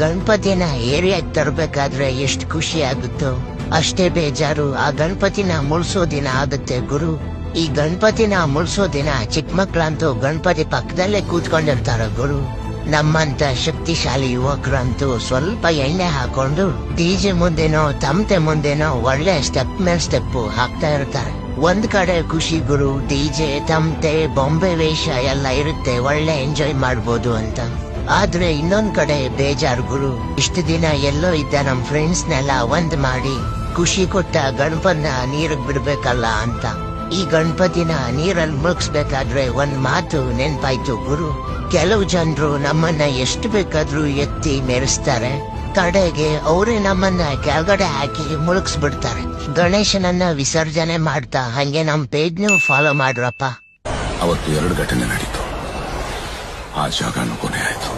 ಗಣಪತಿನ ಏರಿಯಾಗ್ ತರಬೇಕಾದ್ರೆ ಎಷ್ಟು ಖುಷಿ ಆಗುತ್ತೋ ಅಷ್ಟೇ ಬೇಜಾರು ಆ ಗಣಪತಿನ ಮುಳ್ಸೋ ದಿನ ಆಗುತ್ತೆ ಗುರು. ಈ ಗಣಪತಿನ ಮುಳ್ಸೋ ದಿನ ಚಿಕ್ಕ ಮಕ್ಳಂತೂ ಗಣಪತಿ ಪಕ್ಕದಲ್ಲೇ ಕೂತ್ಕೊಂಡಿರ್ತಾರ ಗುರು. ನಮ್ಮಂತ ಶಕ್ತಿಶಾಲಿ ಯುವಕರಂತೂ ಸ್ವಲ್ಪ ಎಣ್ಣೆ ಹಾಕೊಂಡು ಡಿಜೆ ಮುಂದೆನೋ ತಮಟೆ ಮುಂದೆನೋ ಒಳ್ಳೆ ಸ್ಟೆಪ್ ಮೇಲ್ ಸ್ಟೆಪ್ ಹಾಕ್ತಾ ಇರ್ತಾರೆ. ಒಂದ್ ಕಡೆ ಖುಷಿ ಗುರು, ಡಿಜೆ ತಮಟೆ ಬೊಂಬೆ ವೇಷ ಎಲ್ಲ ಇರುತ್ತೆ, ಒಳ್ಳೆ ಎಂಜಾಯ್ ಮಾಡ್ಬೋದು ಅಂತ. ಆದ್ರೆ ಇನ್ನೊಂದ್ ಕಡೆ ಬೇಜಾರು ಗುರು. ಇಷ್ಟು ದಿನ ಎಲ್ಲೋ ಇದ್ದ ನಮ್ ಫ್ರೆಂಡ್ಸ್ನೆಲ್ಲ ಒಂದ್ ಮಾಡಿ ಖುಷಿ ಕೊಟ್ಟ ಗಣಪನ್ನ ನೀರಿಗ್ ಬಿಡ್ಬೇಕಲ್ಲ ಅಂತ. ಈ ಗಣಪತಿನ ನೀರಲ್ಲಿ ಮುಳುಗಿಸ್ಬೇಕಾದ್ರೆ ಒಂದ್ ಮಾತು ನೆನ್ಪಾಯ್ತು ಗುರು. ಕೆಲವು ಜನರು ನಮ್ಮನ್ನ ಎಷ್ಟು ಬೇಕಾದ್ರೂ ಎತ್ತಿ ಮೆರೆಸ್ತಾರೆ, ಕಡೆಗೆ ಅವರೇ ನಮ್ಮನ್ನ ಕೆಳಗಡೆ ಹಾಕಿ ಮುಳುಗಿಸ್ಬಿಡ್ತಾರೆ. ಗಣೇಶನನ್ನ ವಿಸರ್ಜನೆ ಮಾಡ್ತಾ ಹಂಗೆ ನಮ್ ಪೇಜ್ನು ಫಾಲೋ ಮಾಡ್ರಪ್ಪ. ಅವತ್ತು 2 ಘಟನೆ ನಡೀತು. ಆ ಜಾಗನೂ ಕೊನೆ ಆಯ್ತು.